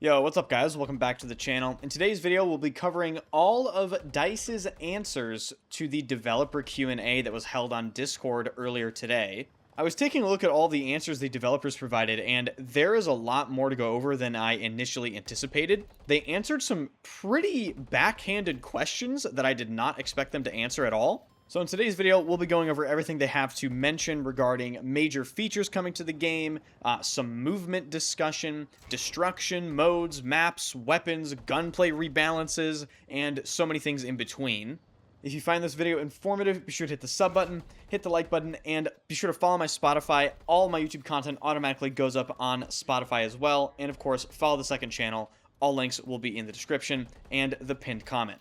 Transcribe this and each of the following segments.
Yo, what's up guys? Welcome back to the channel. In today's video, we'll be covering all of DICE's answers to the developer Q&A that was held on Discord earlier today. I was taking a look at all the answers the developers provided, and there is a lot more to go over than I initially anticipated. They answered some pretty backhanded questions that I did not expect them to answer at all. So in today's video, we'll be going over everything they have to mention regarding major features coming to the game, some movement discussion, destruction, modes, maps, weapons, gunplay rebalances, and so many things in between. If you find this video informative, be sure to hit the sub button, hit the like button, and be sure to follow my Spotify. All my YouTube content automatically goes up on Spotify as well. And of course, follow the second channel. All links will be in the description and the pinned comment.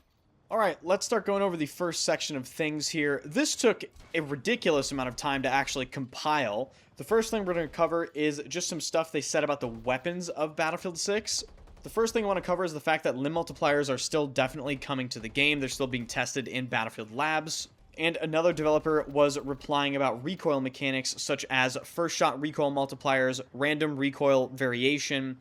Alright, let's start going over the first section of things here. This took a ridiculous amount of time to actually compile. The first thing we're going to cover is just some stuff they said about the weapons of Battlefield 6. The first thing I want to cover is the fact that limb multipliers are still definitely coming to the game. They're still being tested in Battlefield Labs. And another developer was replying about recoil mechanics such as first shot recoil multipliers, random recoil variation,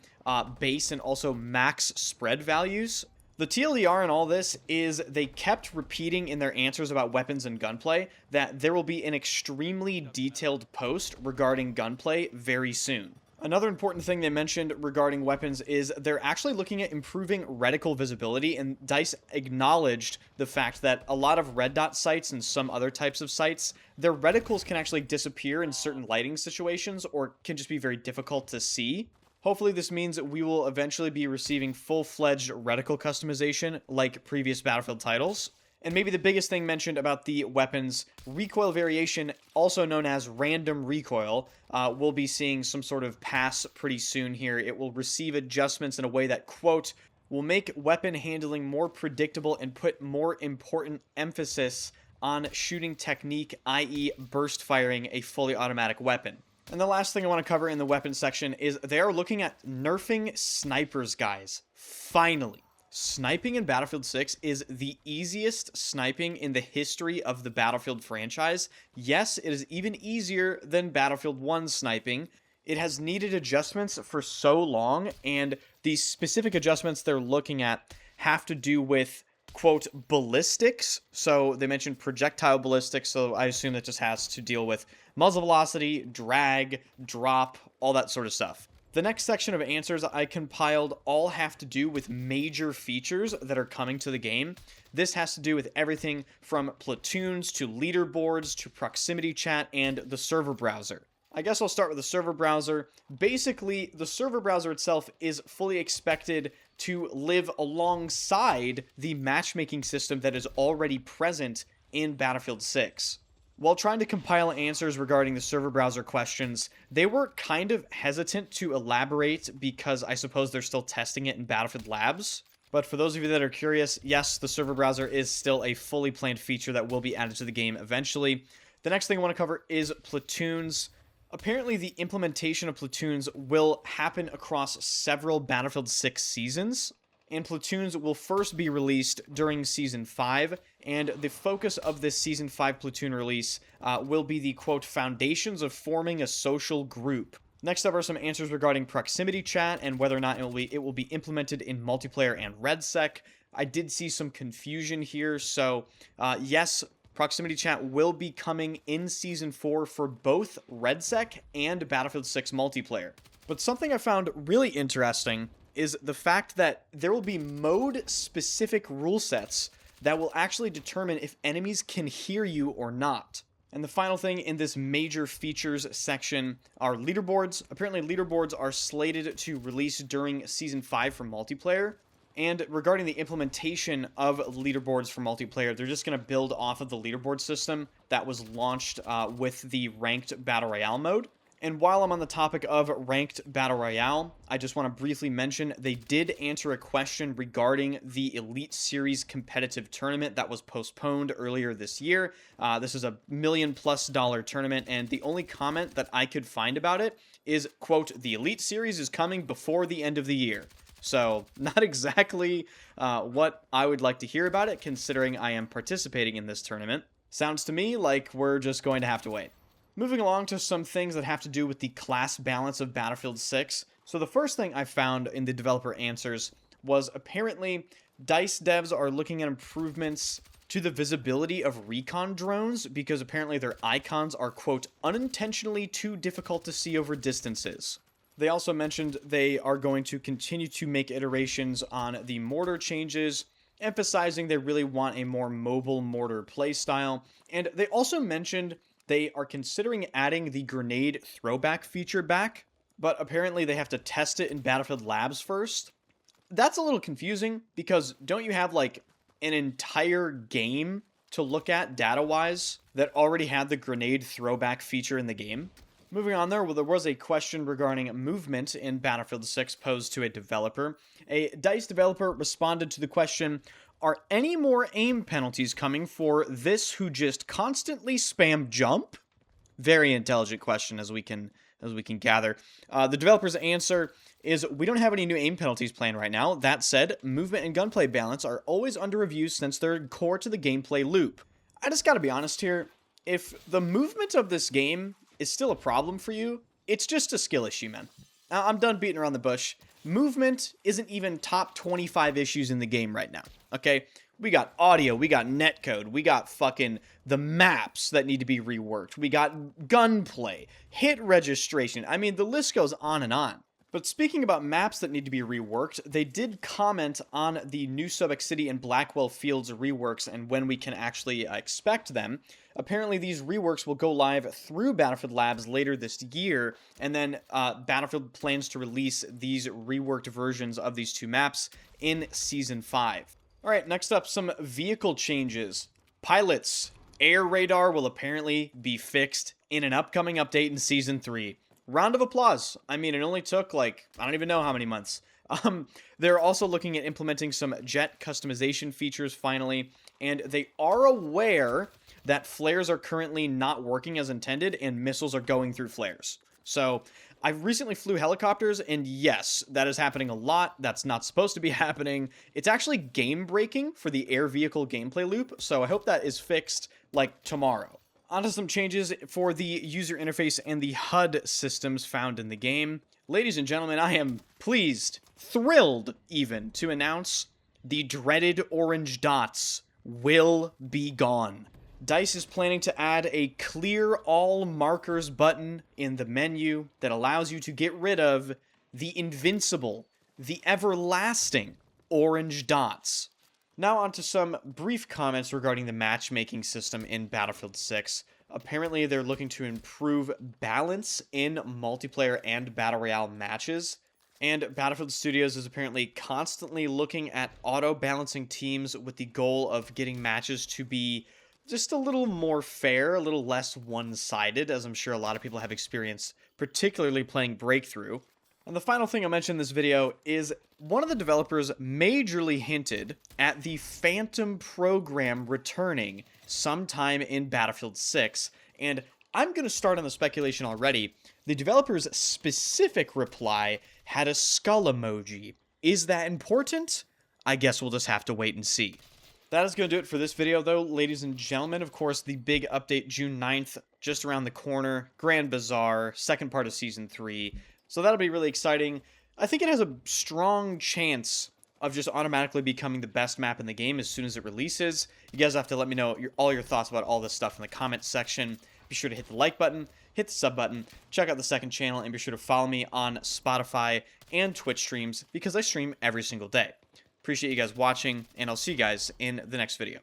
base and also max spread values. The TLDR in all this is they kept repeating in their answers about weapons and gunplay that there will be an extremely detailed post regarding gunplay very soon. Another important thing they mentioned regarding weapons is they're actually looking at improving reticle visibility, and DICE acknowledged the fact that a lot of red dot sights and some other types of sights, their reticles can actually disappear in certain lighting situations or can just be very difficult to see. Hopefully this means that we will eventually be receiving full-fledged reticle customization like previous Battlefield titles. And maybe the biggest thing mentioned about the weapons, recoil variation, also known as random recoil, we'll be seeing some sort of pass pretty soon here. It will receive adjustments in a way that, quote, will make weapon handling more predictable and put more important emphasis on shooting technique, i.e. burst firing a fully automatic weapon. And the last thing I want to cover in the weapons section is they are looking at nerfing snipers, guys. Finally. Sniping in Battlefield 6 is the easiest sniping in the history of the Battlefield franchise. Yes, it is even easier than Battlefield 1 sniping. It has needed adjustments for so long, and the specific adjustments they're looking at have to do with, quote, ballistics. So they mentioned projectile ballistics, so I assume that just has to deal with muzzle velocity, drag, drop, all that sort of stuff. The next section of answers I compiled all have to do with major features that are coming to the game. This has to do with everything from platoons to leaderboards to proximity chat and the server browser. I guess I'll start with the server browser. Basically, the server browser itself is fully expected to live alongside the matchmaking system that is already present in Battlefield 6. While trying to compile answers regarding the server browser questions, they were kind of hesitant to elaborate because I suppose they're still testing it in Battlefield Labs. But for those of you that are curious, yes, the server browser is still a fully planned feature that will be added to the game eventually. The next thing I want to cover is platoons. Apparently, the implementation of platoons will happen across several Battlefield 6 seasons, and platoons will first be released during Season 5, and the focus of this Season 5 platoon release will be the, quote, foundations of forming a social group. Next up are some answers regarding proximity chat and whether or not it will be implemented in multiplayer and RedSec. I did see some confusion here, so yes, proximity chat will be coming in Season 4 for both RedSec and Battlefield 6 multiplayer. But something I found really interesting is the fact that there will be mode-specific rule sets that will actually determine if enemies can hear you or not. And the final thing in this major features section are leaderboards. Apparently, leaderboards are slated to release during Season 5 for multiplayer. And regarding the implementation of leaderboards for multiplayer, they're just going to build off of the leaderboard system that was launched with the Ranked Battle Royale mode. And while I'm on the topic of Ranked Battle Royale, I just want to briefly mention they did answer a question regarding the Elite Series competitive tournament that was postponed earlier this year. This is a $1 million+ tournament, and the only comment that I could find about it is, quote, the Elite Series is coming before the end of the year. So, not exactly what I would like to hear about it, considering I am participating in this tournament. Sounds to me like we're just going to have to wait. Moving along to some things that have to do with the class balance of Battlefield 6. So the first thing I found in the developer answers was apparently DICE devs are looking at improvements to the visibility of recon drones because apparently their icons are, quote, unintentionally too difficult to see over distances. They also mentioned they are going to continue to make iterations on the mortar changes, emphasizing they really want a more mobile mortar playstyle. And they also mentioned they are considering adding the grenade throwback feature back, but apparently they have to test it in Battlefield Labs first. That's a little confusing because don't you have like an entire game to look at data-wise that already had the grenade throwback feature in the game? Moving on there was a question regarding movement in Battlefield 6 posed to a developer. A DICE developer responded to the question, "Are any more aim penalties coming for this who just constantly spam jump?" Very intelligent question, as we can gather. The developer's answer is, "We don't have any new aim penalties planned right now. That said, movement and gunplay balance are always under review since they're core to the gameplay loop." I just gotta be honest here. If the movement of this game is still a problem for you, it's just a skill issue, man. I'm done beating around the bush. Movement isn't even top 25 issues in the game right now, okay? We got audio, we got netcode, we got fucking the maps that need to be reworked, we got gunplay, hit registration. I mean, the list goes on and on. But speaking about maps that need to be reworked, they did comment on the New Sobek City and Blackwell Fields reworks and when we can actually expect them. Apparently, these reworks will go live through Battlefield Labs later this year, and then Battlefield plans to release these reworked versions of these two maps in Season 5. Alright, next up, some vehicle changes. Pilots, air radar will apparently be fixed in an upcoming update in Season 3. Round of applause. I mean, it only took, like, I don't even know how many months. They're also looking at implementing some jet customization features finally, and they are aware that flares are currently not working as intended and missiles are going through flares. So, I recently flew helicopters, and yes, that is happening a lot. That's not supposed to be happening. It's actually game-breaking for the air vehicle gameplay loop, so I hope that is fixed, like, tomorrow. Onto some changes for the user interface and the HUD systems found in the game. Ladies and gentlemen, I am pleased, thrilled even, to announce the dreaded orange dots will be gone. DICE is planning to add a clear all markers button in the menu that allows you to get rid of the invincible, the everlasting orange dots. Now onto some brief comments regarding the matchmaking system in Battlefield 6. Apparently they're looking to improve balance in multiplayer and Battle Royale matches. And Battlefield Studios is apparently constantly looking at auto-balancing teams with the goal of getting matches to be just a little more fair, a little less one-sided, as I'm sure a lot of people have experienced, particularly playing Breakthrough. And the final thing I'll mention in this video is one of the developers majorly hinted at the Phantom program returning sometime in Battlefield 6, and I'm going to start on the speculation already. The developer's specific reply had a skull emoji. Is that important? I guess we'll just have to wait and see. That is going to do it for this video, though, ladies and gentlemen. Of course, the big update June 9th, just around the corner. Grand Bazaar, second part of Season 3. So that'll be really exciting. I think it has a strong chance of just automatically becoming the best map in the game as soon as it releases. You guys have to let me know all your thoughts about all this stuff in the comments section. Be sure to hit the like button, hit the sub button, check out the second channel, and be sure to follow me on Spotify and Twitch streams because I stream every single day. Appreciate you guys watching, and I'll see you guys in the next video.